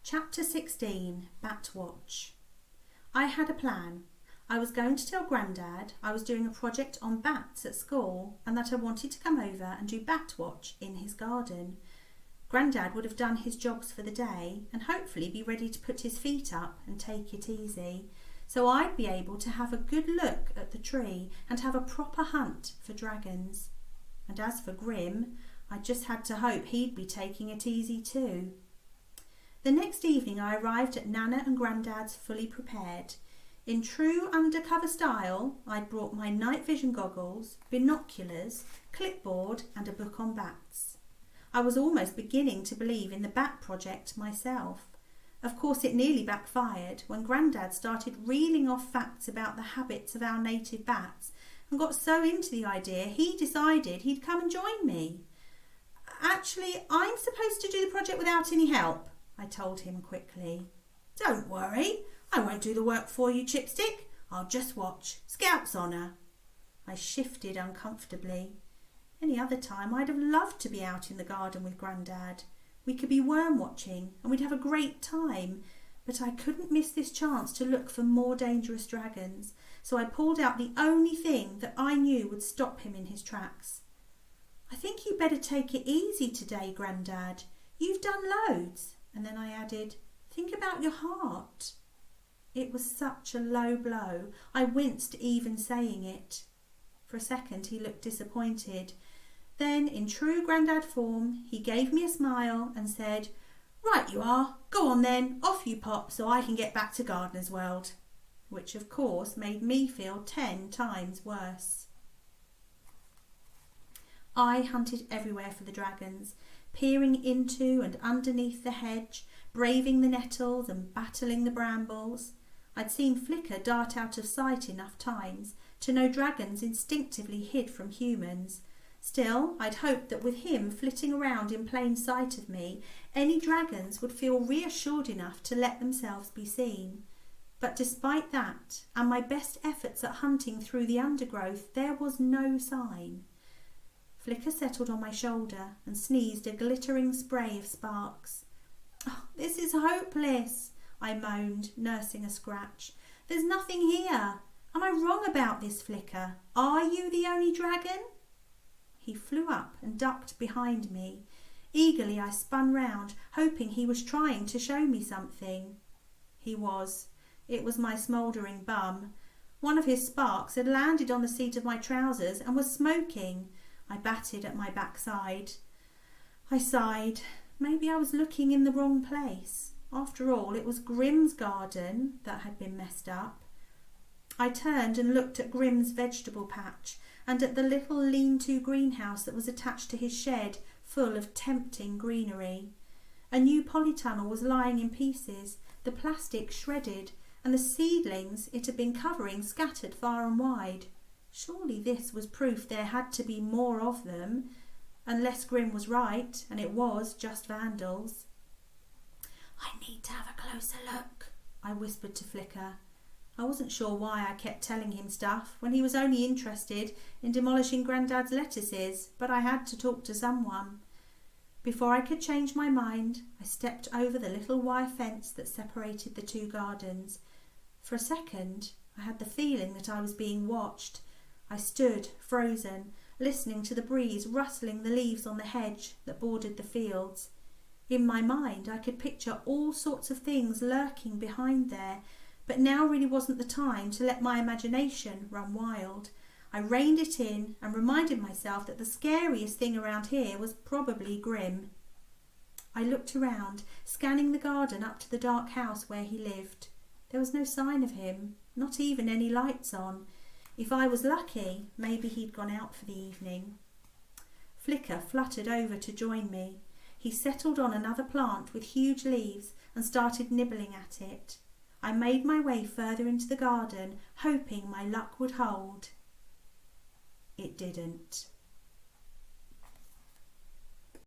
Chapter 16, Bat Watch. I had a plan. I was going to tell Grandad I was doing a project on bats at school and that I wanted to come over and do bat watch in his garden. Grandad would have done his jobs for the day and hopefully be ready to put his feet up and take it easy, so I'd be able to have a good look at the tree and have a proper hunt for dragons. And as for Grim, I just had to hope he'd be taking it easy too. The next evening I arrived at Nana and Grandad's fully prepared. In true undercover style, I'd brought my night vision goggles, binoculars, clipboard and a book on bats. I was almost beginning to believe in the bat project myself. Of course it nearly backfired when Grandad started reeling off facts about the habits of our native bats and got so into the idea he decided he'd come and join me. Actually, I'm supposed to do the project without any help, I told him quickly. Don't worry, I won't do the work for you, Chipstick. I'll just watch. Scout's honour. I shifted uncomfortably. Any other time I'd have loved to be out in the garden with Grandad. We could be worm watching and we'd have a great time, but I couldn't miss this chance to look for more dangerous dragons, so I pulled out the only thing that I knew would stop him in his tracks. I think you'd better take it easy today, Grandad. You've done loads. And then I added, think about your heart. It was such a low blow, I winced even saying it. For a second he looked disappointed. Then, in true Grandad form, he gave me a smile and said, Right you are, go on then, off you pop so I can get back to Gardener's World. Which of course made me feel 10 times worse. I hunted everywhere for the dragons, peering into and underneath the hedge, braving the nettles and battling the brambles. I'd seen Flicker dart out of sight enough times to know dragons instinctively hid from humans. Still, I'd hoped that with him flitting around in plain sight of me, any dragons would feel reassured enough to let themselves be seen. But despite that, and my best efforts at hunting through the undergrowth, there was no sign. Flicker settled on my shoulder and sneezed a glittering spray of sparks. Oh, this is hopeless, I moaned, nursing a scratch. There's nothing here. Am I wrong about this, Flicker? Are you the only dragon? He flew up and ducked behind me. Eagerly I spun round, hoping he was trying to show me something. He was. It was my smouldering bum. One of his sparks had landed on the seat of my trousers and was smoking. I batted at my backside. I sighed. Maybe I was looking in the wrong place. After all, it was Grim's garden that had been messed up. I turned and looked at Grim's vegetable patch and at the little lean-to greenhouse that was attached to his shed, full of tempting greenery. A new polytunnel was lying in pieces, the plastic shredded, and the seedlings it had been covering scattered far and wide. Surely this was proof there had to be more of them, unless Grim was right, and it was just vandals. I need to have a closer look, I whispered to Flicker. I wasn't sure why I kept telling him stuff when he was only interested in demolishing Grandad's lettuces, but I had to talk to someone. Before I could change my mind, I stepped over the little wire fence that separated the two gardens. For a second, I had the feeling that I was being watched. I stood, frozen, listening to the breeze rustling the leaves on the hedge that bordered the fields. In my mind, I could picture all sorts of things lurking behind there, but now really wasn't the time to let my imagination run wild. I reined it in and reminded myself that the scariest thing around here was probably Grim. I looked around, scanning the garden up to the dark house where he lived. There was no sign of him, not even any lights on. If I was lucky, maybe he'd gone out for the evening. Flicker fluttered over to join me. He settled on another plant with huge leaves and started nibbling at it. I made my way further into the garden, hoping my luck would hold. It didn't.